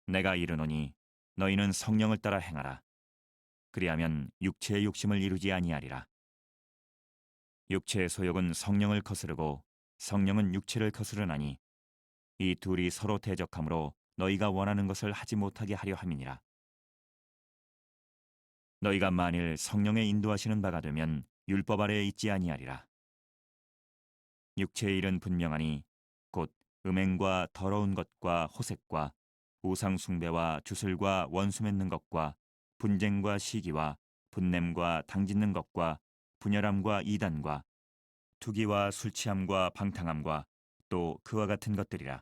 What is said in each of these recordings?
내가 이르노니 너희는 성령을 따라 행하라. 그리하면 육체의 욕심을 이루지 아니하리라. 육체의 소욕은 성령을 거스르고 성령은 육체를 거스르나니 이 둘이 서로 대적하므로 너희가 원하는 것을 하지 못하게 하려 함이니라. 너희가 만일 성령의 인도하시는 바가 되면 율법 아래에 있지 아니하리라. 육체의 일은 분명하니 곧 음행과 더러운 것과 호색과 우상 숭배와 주술과 원수 맺는 것과 분쟁과 시기와 분냄과 당짓는 것과 분열함과 이단과 투기와 술 취함과 방탕함과 또 그와 같은 것들이라.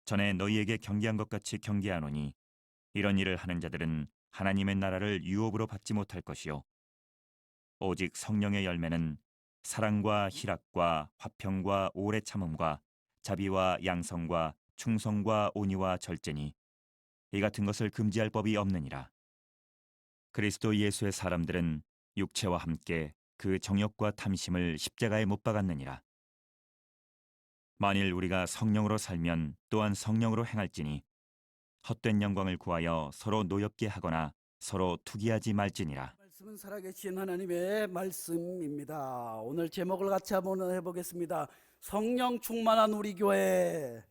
전에 너희에게 경계한 것 같이 경계하노니 이런 일을 하는 자들은 하나님의 나라를 유업으로 받지 못할 것이요 오직 성령의 열매는 사랑과 희락과 화평과 오래 참음과 자비와 양성과 충성과 온유와 절제니 이 같은 것을 금지할 법이 없느니라. 그리스도 예수의 사람들은 육체와 함께 그 정욕과 탐심을 십자가에 못 박았느니라. 만일 우리가 성령으로 살면 또한 성령으로 행할지니 헛된 영광을 구하여 서로 노엽게 하거나 서로 투기하지 말지니라. 말씀은 살아계신 하나님의 말씀입니다. 오늘 제목을 같이 한번 해보겠습니다. 성령 충만한 우리 교회.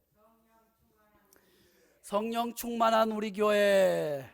성령 충만한 우리 교회.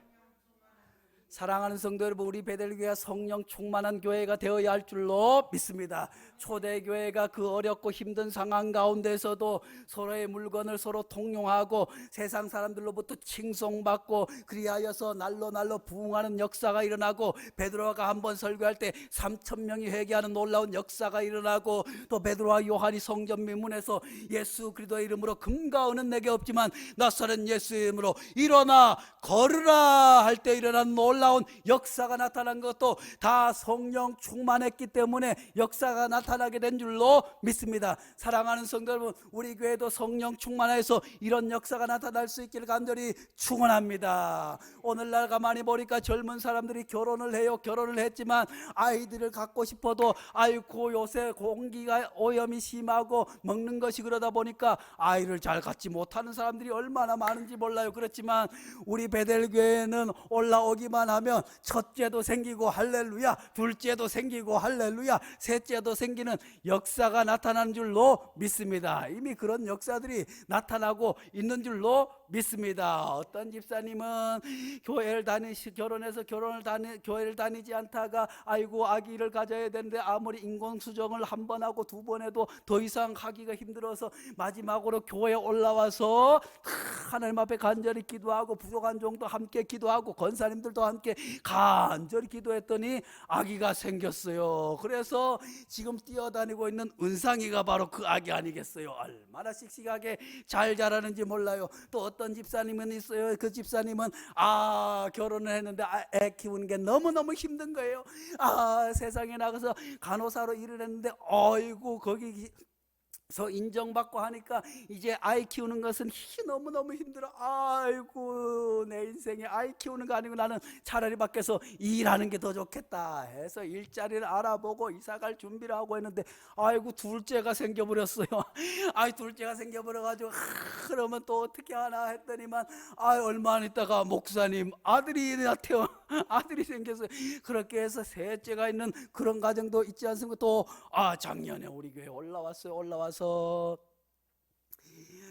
사랑하는 성도 여러분, 우리 베델교회가 성령 충만한 교회가 되어야 할 줄로 믿습니다. 초대교회가 그 어렵고 힘든 상황 가운데서도 서로의 물건을 서로 통용하고 세상 사람들로부터 칭송받고 그리하여서 날로 부흥하는 역사가 일어나고, 베드로가 한번 설교할 때 3,000명이 회개하는 놀라운 역사가 일어나고, 또 베드로와 요한이 성전 미문에서 예수 그리스도의 이름으로 금과 은은 내게 없지만 나사렛 예수의 이름으로 일어나 걸으라 할 때 일어난 놀라운 역사가 나타난 것도 다 성령 충만했기 때문에 역사가 나타나게 된 줄로 믿습니다. 사랑하는 성도 여러분, 우리 교회도 성령 충만해서 이런 역사가 나타날 수 있기를 간절히 축원합니다. 오늘날 가만히 보니까 젊은 사람들이 결혼을 해요. 결혼을 했지만 아이들을 갖고 싶어도 아이고 요새 공기가 오염이 심하고 먹는 것이 그러다 보니까 아이를 잘 갖지 못하는 사람들이 얼마나 많은지 몰라요. 그렇지만 우리 베델교회는 올라오기만 하면 첫째도 생기고 할렐루야, 둘째도 생기고 할렐루야, 셋째도 생기는 역사가 나타나는 줄로 믿습니다. 이미 그런 역사들이 나타나고 있는 줄로 믿습니다. 어떤 집사님은 결혼해서 교회를 다니지 않다가 아이고 아기를 가져야 되는데 아무리 인공수정을 한 번 하고 두 번 해도 더 이상 하기가 힘들어서 마지막으로 교회에 올라와서 하나님 앞에 간절히 기도하고 부족한 종도 함께 기도하고 권사님들도 함께 간절히 기도했더니 아기가 생겼어요. 그래서 지금 뛰어다니고 있는 은상이가 바로 그 아기 아니겠어요? 얼마나 씩씩하게 잘 자라는지 몰라요. 또 어떤 집사님은 있어요. 그 집사님은 결혼을 했는데 애 키우는 게 너무너무 힘든 거예요. 세상에 나가서 간호사로 일을 했는데 어이구 거기서 인정받고 하니까 이제 아이 키우는 것은 너무너무 힘들어. 아이고 내 인생에 아이 키우는 거 아니고 나는 차라리 밖에서 일하는 게 더 좋겠다 해서 일자리를 알아보고 이사갈 준비를 하고 했는데 아이고 둘째가 생겨버렸어요. 둘째가 생겨버려가지고 그러면 또 어떻게 하나 했더니만 얼마 안 있다가 목사님 아들이 생겼어요. 그렇게 해서 셋째가 있는 그런 가정도 있지 않습니까? 또 작년에 우리 교회 올라와서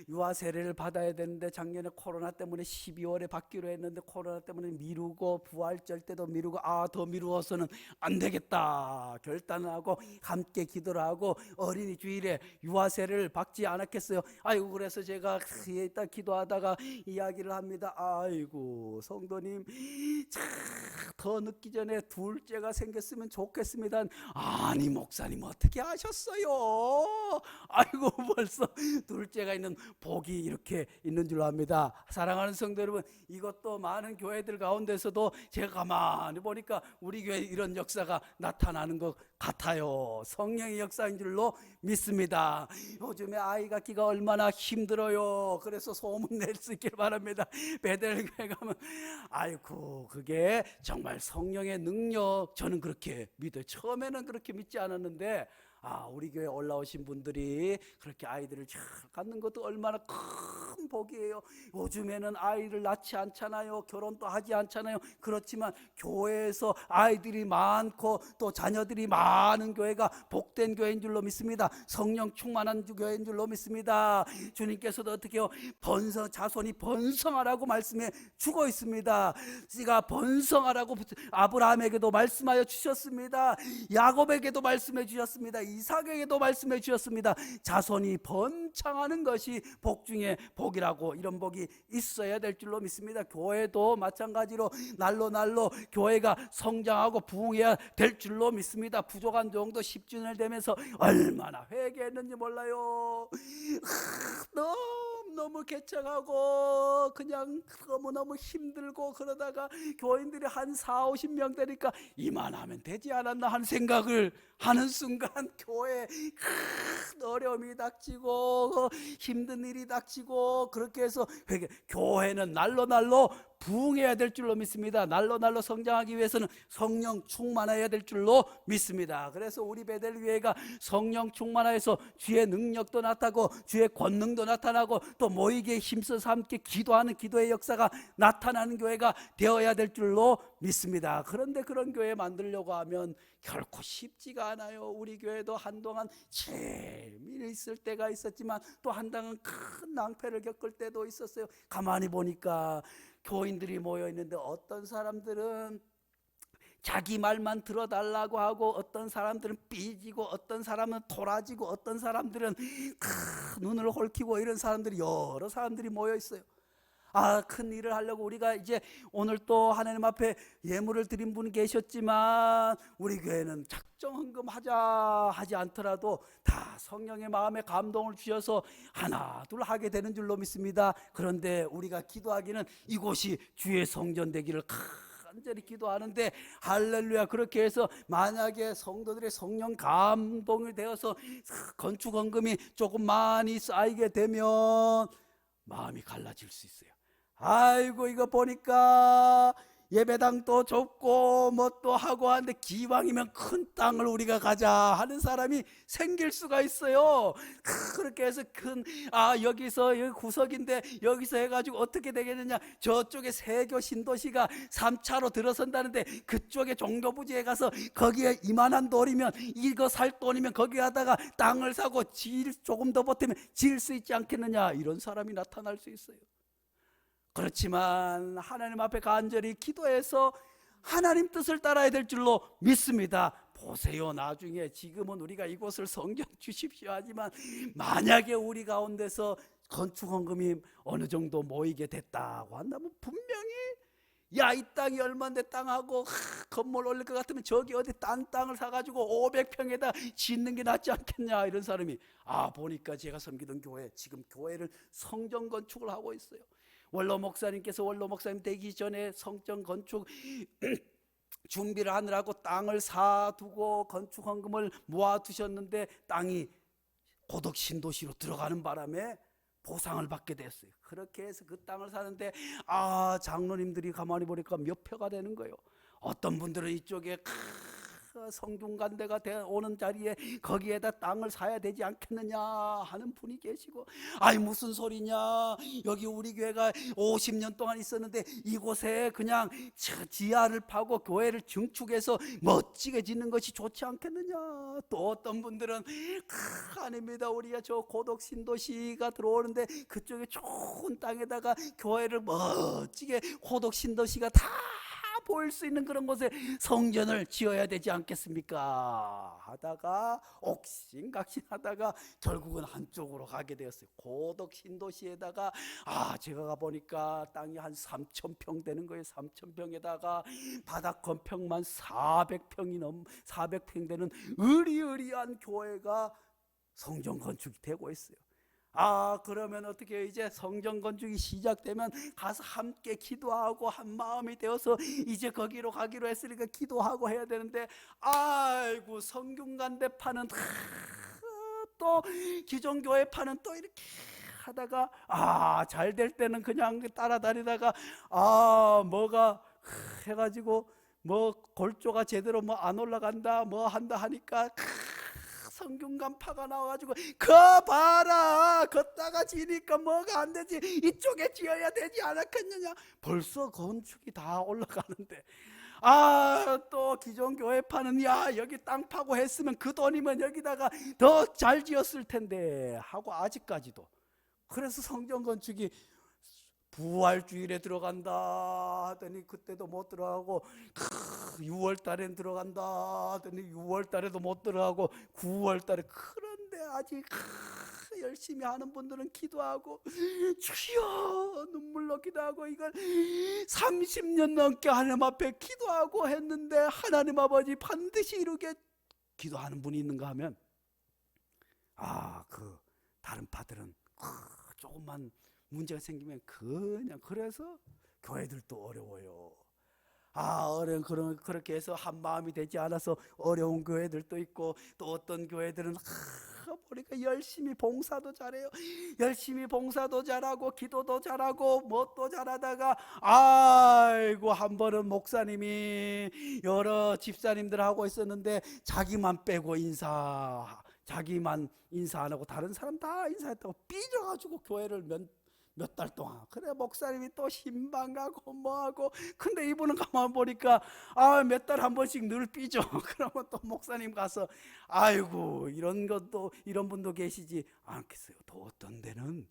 유아 세례를 받아야 되는데 작년에 코로나 때문에 12월에 받기로 했는데 코로나 때문에 미루고 부활절 때도 미루고 더 미루어서는 안 되겠다 결단을 하고 함께 기도를 하고 어린이 주일에 유아 세례를 받지 않았겠어요. 그래서 제가 일단 기도하다가 이야기를 합니다. 성도님 더 늦기 전에 둘째가 생겼으면 좋겠습니다. 아니 목사님 어떻게 하셨어요? 벌써 둘째가 있는 복이 이렇게 있는 줄 압니다. 사랑하는 성도 여러분, 이것도 많은 교회들 가운데서도 제가 가만히 보니까 우리 교회 이런 역사가 나타나는 것 같아요. 성령의 역사인 줄로 믿습니다. 요즘에 아이 갖기가 얼마나 힘들어요. 그래서 소문 낼 수 있길 바랍니다. 베델교회 가면 아이고 그게 정말 성령의 능력, 저는 그렇게 믿어요. 처음에는 그렇게 믿지 않았는데 우리 교회 올라오신 분들이 그렇게 아이들을 잘 갖는 것도 얼마나 큰 복이에요. 요즘에는 아이를 낳지 않잖아요. 결혼도 하지 않잖아요. 그렇지만 교회에서 아이들이 많고 또 자녀들이 많은 교회가 복된 교회인 줄로 믿습니다. 성령 충만한 교회인 줄로 믿습니다. 주님께서도 어떻게 해요? 자손이 번성하라고 말씀해 주고 있습니다. 씨가 번성하라고 아브라함에게도 말씀하여 주셨습니다. 야곱에게도 말씀해 주셨습니다. 이삭에게도 말씀해 주셨습니다. 자손이 번창하는 것이 복 중에 복이라고, 이런 복이 있어야 될 줄로 믿습니다. 교회도 마찬가지로 날로 교회가 성장하고 부흥해야 될 줄로 믿습니다. 부족한 정도 10주년을 되면서 얼마나 회개했는지 몰라요. 너무 개척하고 그냥 너무너무 힘들고 그러다가 교인들이 한 40-50명 되니까 이만하면 되지 않았나 하는 생각을 하는 순간 교회에 큰 어려움이 닥치고 힘든 일이 닥치고, 그렇게 해서 교회는 날로 부흥해야 될 줄로 믿습니다. 날로 성장하기 위해서는 성령 충만해야 될 줄로 믿습니다. 그래서 우리 베델교회가 성령 충만하여서 주의 능력도 나타나고 주의 권능도 나타나고 또 모이기에 힘써서 함께 기도하는 기도의 역사가 나타나는 교회가 되어야 될 줄로 믿습니다. 그런데 그런 교회 만들려고 하면 결코 쉽지가 않아요. 우리 교회도 한동안 재미있을 때가 있었지만 또 한동안 큰 낭패를 겪을 때도 있었어요. 가만히 보니까 교인들이 모여 있는데 어떤 사람들은 자기 말만 들어달라고 하고, 어떤 사람들은 삐지고, 어떤 사람은 토라지고, 어떤 사람들은 눈을 홀키고, 이런 사람들이 여러 사람들이 모여 있어요. 큰 일을 하려고 우리가 이제 오늘 또 하나님 앞에 예물을 드린 분이 계셨지만 우리 교회는 작정 헌금 하지 않더라도 다 성령의 마음에 감동을 주셔서 하나 둘 하게 되는 줄로 믿습니다. 그런데 우리가 기도하기는 이곳이 주의 성전 되기를 간절히 기도하는데, 할렐루야, 그렇게 해서 만약에 성도들의 성령 감동이 되어서 건축 헌금이 조금 많이 쌓이게 되면 마음이 갈라질 수 있어요. 아이고 이거 보니까 예배당도 좁고 뭐 또 하고 하는데 기왕이면 큰 땅을 우리가 가자 하는 사람이 생길 수가 있어요. 그렇게 해서 여기서 여기 구석인데 여기서 해가지고 어떻게 되겠느냐, 저쪽에 세교 신도시가 3차로 들어선다는데 그쪽에 종교부지에 가서 거기에 이만한 돌이면 이거 살 돈이면 거기 가다가 땅을 사고 조금 더 보태면 지을 수 있지 않겠느냐, 이런 사람이 나타날 수 있어요. 그렇지만 하나님 앞에 간절히 기도해서 하나님 뜻을 따라야 될 줄로 믿습니다. 보세요, 나중에 지금은 우리가 이곳을 성경 주십시오 하지만 만약에 우리 가운데서 건축 헌금이 어느 정도 모이게 됐다고 한다면 분명히 이 땅이 얼마인데 땅하고 건물 올릴 것 같으면 저기 어디 딴 땅을 사가지고 500평에다 짓는 게 낫지 않겠냐, 이런 사람이 보니까 제가 섬기던 교회, 지금 교회를 성전 건축을 하고 있어요. 원로 목사님께서 원로 목사님 되기 전에 성전 건축 준비를 하느라고 땅을 사두고 건축 헌금을 모아두셨는데 땅이 고덕 신도시로 들어가는 바람에 보상을 받게 됐어요. 그렇게 해서 그 땅을 사는데 장로님들이 가만히 보니까 몇 표가 되는 거예요. 어떤 분들은 이쪽에 성중간대가 오는 자리에 거기에다 땅을 사야 되지 않겠느냐 하는 분이 계시고, 무슨 소리냐, 여기 우리 교회가 50년 동안 있었는데 이곳에 그냥 지하를 파고 교회를 증축해서 멋지게 짓는 것이 좋지 않겠느냐. 또 어떤 분들은 아닙니다, 우리가 저 고덕 신도시가 들어오는데 그쪽에 좋은 땅에다가 교회를 멋지게 고덕 신도시가 다 보일 수 있는 그런 곳에 성전을 지어야 되지 않겠습니까 하다가 옥신각신하다가 결국은 한쪽으로 가게 되었어요. 고덕 신도시에다가 제가 가보니까 땅이 한 3,000평 되는 거예요. 3,000평에다가 바닥 건평만 400평 되는 으리으리한 교회가 성전 건축이 되고 있어요. 그러면 어떻게 해요? 이제 성전 건축이 시작되면 가서 함께 기도하고 한 마음이 되어서 이제 거기로 가기로 했으니까 기도하고 해야 되는데, 아이고 성균관대파는 또 기존 교회파는 또 이렇게 하다가 잘 될 때는 그냥 따라다니다가 뭐가 해가지고 뭐 골조가 제대로 뭐 안 올라간다 뭐 한다 하니까 성균관파가 나와가지고 거 봐라 걷다가 지니까 뭐가 안 되지 이쪽에 지어야 되지 않았겠느냐. 벌써 건축이 다 올라가는데 또 기존 교회파는 야 여기 땅 파고 했으면 그 돈이면 여기다가 더 잘 지었을 텐데 하고 아직까지도. 그래서 성전 건축이 부활주일에 들어간다 하더니 그때도 못 들어가고 6월 달엔 들어간다 하더니 6월 달에도 못 들어가고 9월 달에. 그런데 아직 열심히 하는 분들은 기도하고 주여 눈물로 기도하고 이걸 30년 넘게 하나님 앞에 기도하고 했는데 하나님 아버지 반드시 이루게 기도하는 분이 있는가 하면 그 다른 파들은 조금만 문제가 생기면 그냥 그래서 교회들도 어려워요. 그렇게 해서 한 마음이 되지 않아서 어려운 교회들도 있고 또 어떤 교회들은 보니까 열심히 봉사도 잘해요. 열심히 봉사도 잘하고 기도도 잘하고 뭣도 잘하다가 아이고 한 번은 목사님이 여러 집사님들하고 있었는데 자기만 빼고 자기만 인사 안 하고 다른 사람 다 인사했다고 삐져가지고 교회를 몇 달 동안. 그래 목사님이 또 신방 가고 뭐하고. 근데 이분은 가만 보니까 몇 달 한 번씩 늘 삐져. 그러면 또 목사님 가서 아이고 이런 것도 이런 분도 계시지 않겠어요. 또 어떤 데는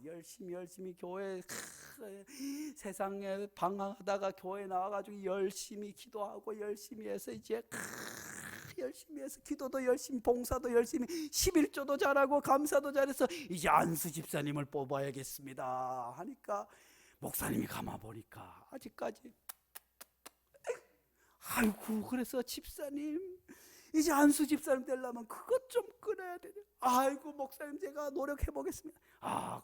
열심히 교회 세상에 방황하다가 교회 나와가지고 열심히 기도하고 열심히 해서 이제 열심히 해서 기도도 열심히 봉사도 열심히 11조도 잘하고 감사도 잘해서 이제 안수 집사님을 뽑아야겠습니다 하니까 목사님이 가만 보니까 아직까지 아이고 그래서 집사님 이제 안수 집사님 되려면 그것 좀 끊어야 되네. 아이고 목사님 제가 노력해 보겠습니다.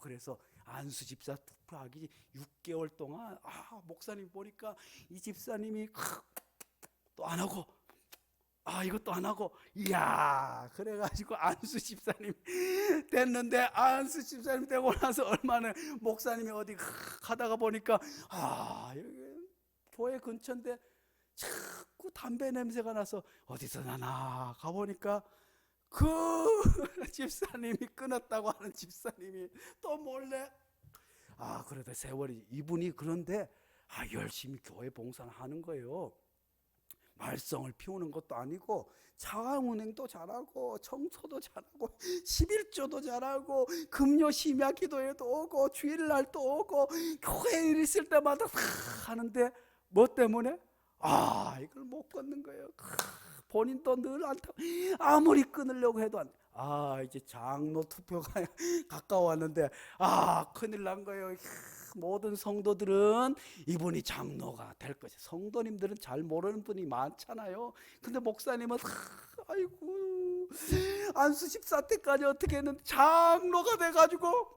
그래서 안수 집사 투표하기 6개월 동안 목사님 보니까 이 집사님이 또 안 하고 이것도 안 하고 그래가지고 안수 집사님 됐는데 안수 집사님 되고 나서 얼마나 목사님이 어디 가다가 보니까 여기 교회 근처인데 자꾸 담배 냄새가 나서 어디서 나나 가보니까 그 집사님이 끊었다고 하는 집사님이 또 몰래 그래도 세월이 이분이 그런데 열심히 교회 봉사를 하는 거예요. 말썽을 피우는 것도 아니고 자원운행도 잘하고 청소도 잘하고 11조도 잘하고 금요 심야 기도에도 오고 주일날도 오고 교회에 일 있을 때마다 다 하는데 뭐 때문에? 이걸 못 끊는 거예요. 본인도 늘 안타 아무리 끊으려고 해도 안 돼. 이제 장로 투표가 가까웠는데 큰일 난 거예요. 모든 성도들은 이분이 장로가 될 것이. 성도님들은 잘 모르는 분이 많잖아요. 근데 목사님은 아이고 안수 집사 때까지 어떻게 했는데 장로가 돼가지고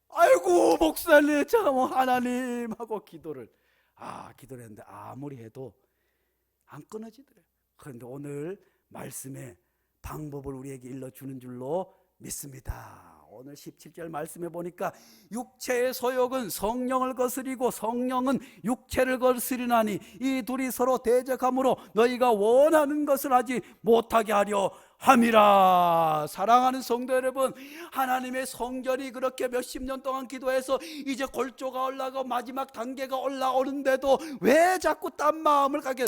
아이고 목사님 참 하나님 하고 기도를 했는데 아무리 해도 안 끊어지더래요. 그런데 오늘 말씀에 방법을 우리에게 일러주는 줄로 믿습니다. 오늘 17절 말씀해 보니까 육체의 소욕은 성령을 거스리고 성령은 육체를 거스리나니 이 둘이 서로 대적함으로 너희가 원하는 것을 하지 못하게 하려 함이라. 사랑하는 성도 여러분, 하나님의 성전이 그렇게 몇십 년 동안 기도해서 이제 골조가 올라가고 마지막 단계가 올라오는데도 왜 자꾸 딴 마음을 갖게,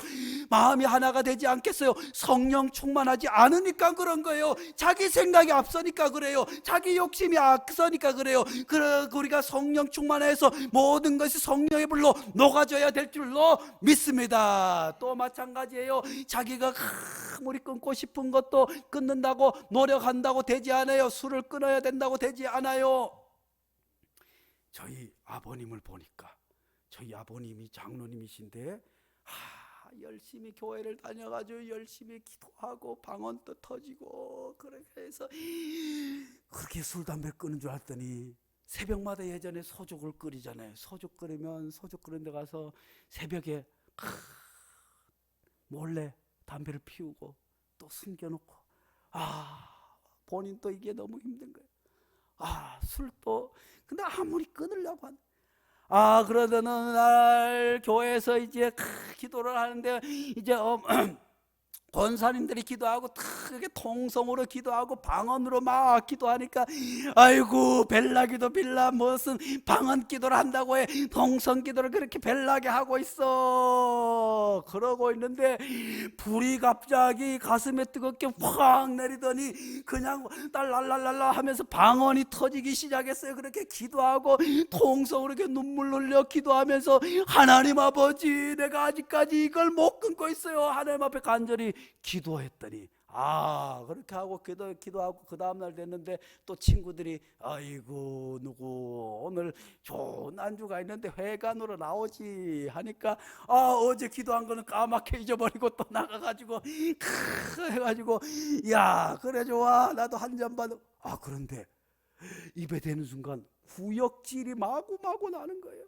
마음이 하나가 되지 않겠어요? 성령 충만하지 않으니까 그런 거예요. 자기 생각이 앞서니까 그래요. 자기 욕심이 앞서니까 그래요. 우리가 성령 충만해서 모든 것이 성령의 불로 녹아져야 될 줄로 믿습니다. 또 마찬가지예요. 자기가 아무리 끊고 싶은 것도 끊는다고 노력한다고 되지 않아요. 술을 끊어야 된다고 되지 않아요. 저희 아버님을 보니까, 저희 아버님이 장로님이신데 열심히 교회를 다녀가지고 열심히 기도하고 방언도 터지고 그렇게 해서 그렇게 술 담배 끄는 줄 알았더니 새벽마다 예전에 소죽을 끓이잖아요. 소죽 끓이면 소죽 끓는 데 가서 새벽에 몰래 담배를 피우고 또 숨겨놓고 본인 또 이게 너무 힘든 거예요. 술도 근데 아무리 끊으려고 그러던 어느 날 교회에서 이제 기도를 하는데 이제 권사님들이 기도하고 크게 통성으로 기도하고 방언으로 막 기도하니까 아이고 벨라기도 빌라 무슨 방언 기도를 한다고 해 통성 기도를 그렇게 벨나게 하고 있어. 그러고 있는데 불이 갑자기 가슴에 뜨겁게 확 내리더니 그냥 딸랄랄랄라 하면서 방언이 터지기 시작했어요. 그렇게 기도하고 통성으로 이렇게 눈물 흘려 기도하면서 하나님 아버지 내가 아직까지 이걸 못 끊고 있어요. 하나님 앞에 간절히 기도했더니 그렇게 하고 기도하고 그 다음날 됐는데 또 친구들이 아이고 누구 오늘 좋은 안주가 있는데 회관으로 나오지 하니까 어제 기도한 거는 까맣게 잊어버리고 또 나가가지고 해가지고 야 그래 좋아 나도 한 잔 받아. 그런데 입에 대는 순간 후역질이 마구마구 나는 거예요.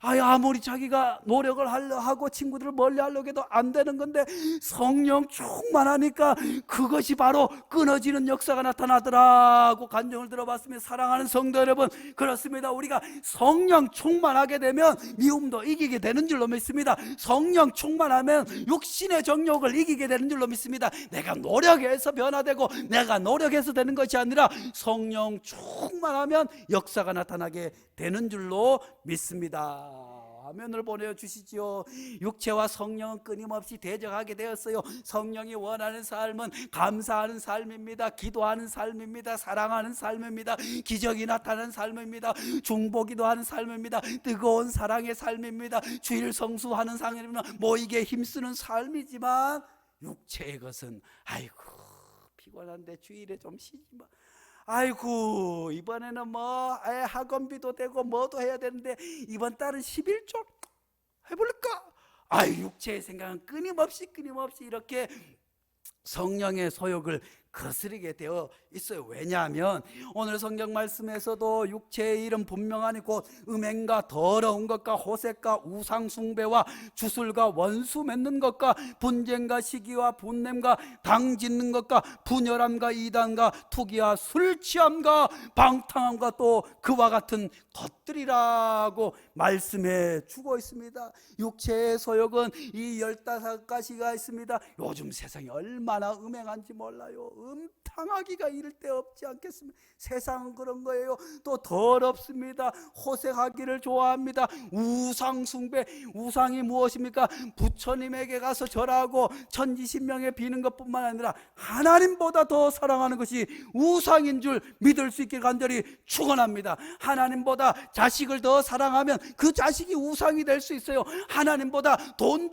아무리 자기가 노력을 하고 친구들을 멀리 하려고 해도 안 되는 건데 성령 충만하니까 그것이 바로 끊어지는 역사가 나타나더라고 간증을 들어봤으면 사랑하는 성도 여러분, 그렇습니다. 우리가 성령 충만하게 되면 미움도 이기게 되는 줄로 믿습니다. 성령 충만하면 육신의 정욕을 이기게 되는 줄로 믿습니다. 내가 노력해서 변화되고 내가 노력해서 되는 것이 아니라 성령 충만하면 역사가 나타나게 되는 줄로 믿습니다. 화면을 보내주시지요. 육체와 성령은 끊임없이 대적하게 되었어요. 성령이 원하는 삶은 감사하는 삶입니다. 기도하는 삶입니다. 사랑하는 삶입니다. 기적이 나타나는 삶입니다. 중보기도 하는 삶입니다. 뜨거운 사랑의 삶입니다. 주일 성수하는 삶입니다. 모이게 힘쓰는 삶이지만 육체의 것은 아이고 피곤한데 주일에 좀 쉬지 마. 아이고 이번에는 학원비도 되고 뭐도 해야 되는데 이번 달은 11조 해볼까? 육체의 생각은 끊임없이 이렇게 성령의 소욕을 거스르게 되어 있어요. 왜냐하면 오늘 성경 말씀에서도 육체의 일은 분명하니 곧 음행과 더러운 것과 호색과 우상 숭배와 주술과 원수 맺는 것과 분쟁과 시기와 분냄과 당 짓는 것과 분열함과 이단과 투기와 술 취함과 방탕함과 또 그와 같은 것들이라고 말씀해 주고 있습니다. 육체의 소욕은 이 15가지가 있습니다. 요즘 세상이 얼마나 음행한지 몰라요. 음탕하기가 이를 데 없지 않겠습니까? 세상은 그런 거예요. 또 더럽습니다. 호색하기를 좋아합니다. 우상 숭배, 우상이 무엇입니까? 부처님에게 가서 절하고 천지신명에 비는 것뿐만 아니라 하나님보다 더 사랑하는 것이 우상인 줄 믿을 수 있게 간절히 축원합니다. 하나님보다 자식을 더 사랑하면 그 자식이 우상이 될 수 있어요. 하나님보다 돈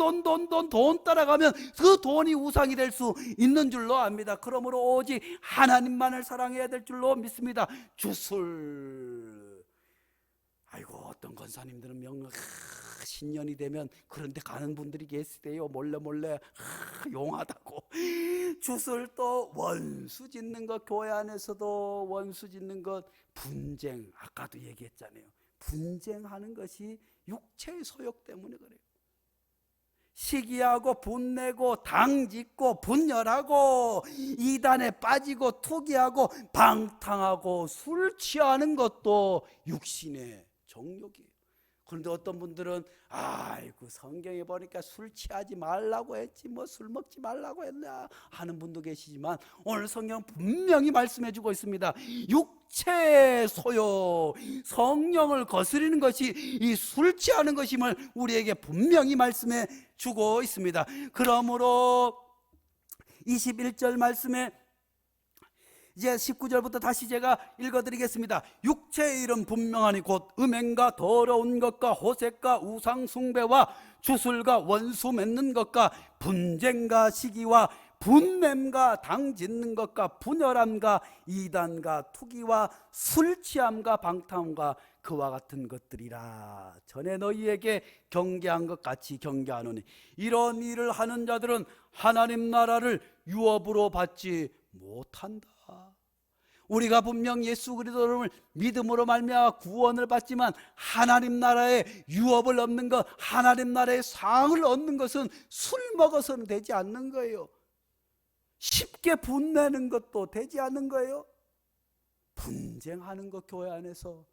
따라가면 그 돈이 우상이 될 수 있는 줄로 압니다. 그러므로 오직 하나님만을 사랑해야 될 줄로 믿습니다. 주술, 아이고 어떤 권사님들은 신년이 되면 그런 데 가는 분들이 계시대요. 몰래 용하다고. 주술, 또 원수 짓는 것, 교회 안에서도 원수 짓는 것, 분쟁, 아까도 얘기했잖아요. 분쟁하는 것이 육체의 소욕 때문에 그래요. 시기하고 분내고 당짓고 분열하고 이단에 빠지고 투기하고 방탕하고 술 취하는 것도 육신의 정욕이에요. 그런데 어떤 분들은 아이고 성경에 보니까 술 취하지 말라고 했지 뭐 술 먹지 말라고 했나 하는 분도 계시지만 오늘 성경 분명히 말씀해 주고 있습니다. 육체의 소욕, 성령을 거스리는 것이 이 술 취하는 것임을 우리에게 분명히 말씀해 주고 있습니다. 그러므로 21절 말씀에 이제 19절부터 다시 제가 읽어드리겠습니다. 육체의 일은 분명하니 곧 음행과 더러운 것과 호색과 우상 숭배와 주술과 원수 맺는 것과 분쟁과 시기와 분냄과 당 짓는 것과 분열함과 이단과 투기와 술 취함과 방탕함과 그와 같은 것들이라. 전에 너희에게 경계한 것 같이 경계하노니 이런 일을 하는 자들은 하나님 나라를 유업으로 받지 못한다. 우리가 분명 예수 그리스도를 믿음으로 말미암아 구원을 받지만 하나님 나라의 유업을 얻는 것, 하나님 나라의 상을 얻는 것은 술 먹어서는 되지 않는 거예요. 쉽게 분내는 것도 되지 않는 거예요. 분쟁하는 것 교회 안에서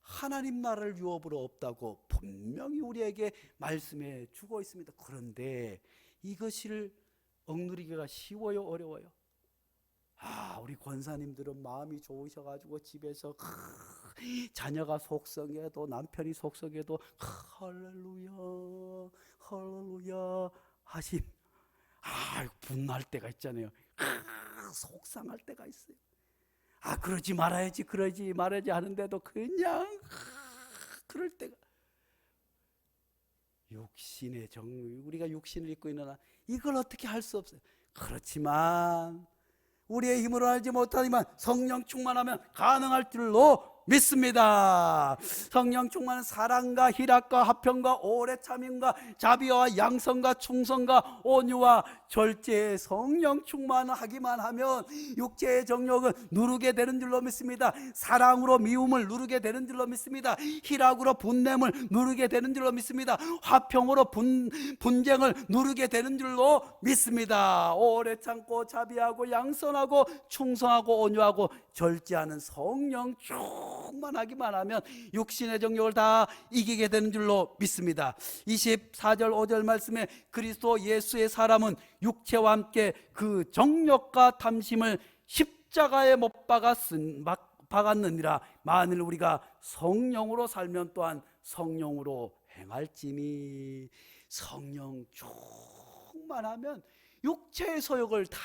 하나님 나라를 유업으로 없다고 분명히 우리에게 말씀해 주고 있습니다. 그런데 이것을 억누르기가 쉬워요, 어려워요? 우리 권사님들은 마음이 좋으셔가지고 집에서 자녀가 속썩여도 남편이 속썩여도 할렐루야 할렐루야 하심. 분할 때가 있잖아요. 속상할 때가 있어요. 그러지 말아야지 그러지 말아야지 하는데도 그냥 그럴 때가. 육신의 우리가 육신을 입고 있는 이걸 어떻게 할 수 없어요. 그렇지만 우리의 힘으로 알지 못하지만 성령 충만하면 가능할 줄로 믿습니다. 성령 충만은 사랑과 희락과 화평과 오래 참음과 자비와 양성과 충성과 온유와 절제의 성령 충만하기만 하면 육체의 정욕은 누르게 되는 줄로 믿습니다. 사랑으로 미움을 누르게 되는 줄로 믿습니다. 희락으로 분냄을 누르게 되는 줄로 믿습니다. 화평으로 분쟁을 누르게 되는 줄로 믿습니다. 오래 참고 자비하고 양선하고 충성하고 온유하고 절제하는 성령 충만하기만 하면 육신의 정욕을 다 이기게 되는 줄로 믿습니다. 24절 5절 말씀에 그리스도 예수의 사람은 육체와 함께 그 정욕과 탐심을 십자가에 못 박았느니라. 만일 우리가 성령으로 살면 또한 성령으로 행할지니. 성령 충만하면 육체의 소욕을 다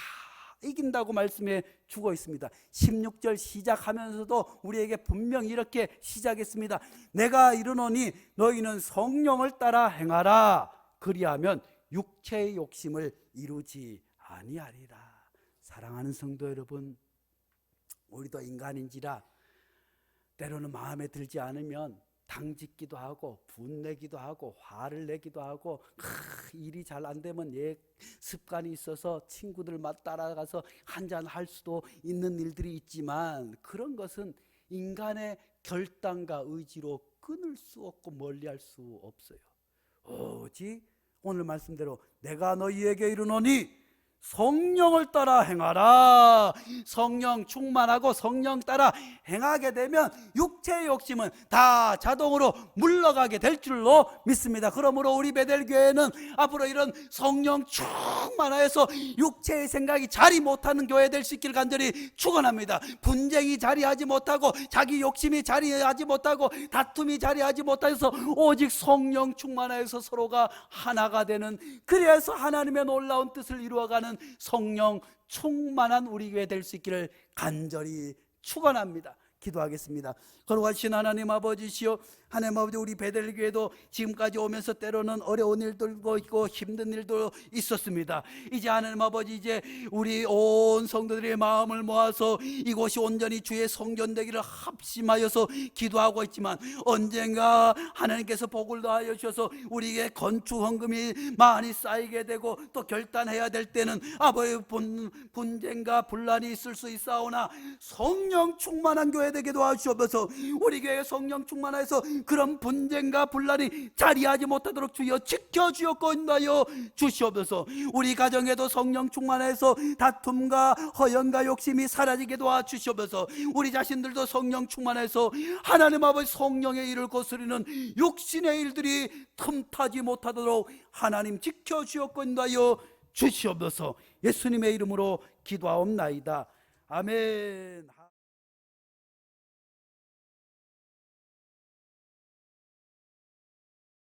이긴다고 말씀해 주고 있습니다. 16절 시작하면서도 우리에게 분명히 이렇게 시작했습니다. 내가 이르노니 너희는 성령을 따라 행하라. 그리하면 육체의 욕심을 이루지 아니하리라. 사랑하는 성도 여러분, 우리도 인간인지라 때로는 마음에 들지 않으면 당짓기도 하고 분내기도 하고 화를 내기도 하고 일이 잘 안 되면 습관이 있어서 친구들 따라가서 한잔 할 수도 있는 일들이 있지만 그런 것은 인간의 결단과 의지로 끊을 수 없고 멀리할 수 없어요. 오직 오늘 말씀대로 내가 너희에게 이르노니 성령을 따라 행하라. 성령 충만하고 성령 따라 행하게 되면 육체의 욕심은 다 자동으로 물러가게 될 줄로 믿습니다. 그러므로 우리 베델교회는 앞으로 이런 성령 충만하여서 육체의 생각이 자리 못하는 교회 될 수 있기를 간절히 축원합니다. 분쟁이 자리하지 못하고 자기 욕심이 자리하지 못하고 다툼이 자리하지 못해서 오직 성령 충만하여서 서로가 하나가 되는, 그래서 하나님의 놀라운 뜻을 이루어가는 성령 충만한 우리 교회 될 수 있기를 간절히 축원합니다. 기도하겠습니다. 거룩하신 하나님 아버지시여, 하나님 아버지, 우리 베델교회도 지금까지 오면서 때로는 어려운 일들도 있고 힘든 일도 있었습니다. 이제 하나님 아버지, 이제 우리 온 성도들의 마음을 모아서 이곳이 온전히 주의 성전 되기를 합심하여서 기도하고 있지만, 언젠가 하나님께서 복을 더하여 주셔서 우리에게 건축 헌금이 많이 쌓이게 되고 또 결단해야 될 때는 아버지 분쟁과 분란이 있을 수 있사오나 성령 충만한 교회 되게 도와주옵소서. 우리 교회 성령 충만하여서 그런 분쟁과 분란이 자리하지 못하도록 주여 지켜주옵고 인도하여 주시옵소서. 우리 가정에도 성령 충만해서 다툼과 허영과 욕심이 사라지게 도와주시옵소서. 우리 자신들도 성령 충만해서 하나님 아버지 성령의 일을 거스르는 육신의 일들이 틈타지 못하도록 하나님 지켜주옵고 인도하여 주시옵소서. 예수님의 이름으로 기도하옵나이다. 아멘.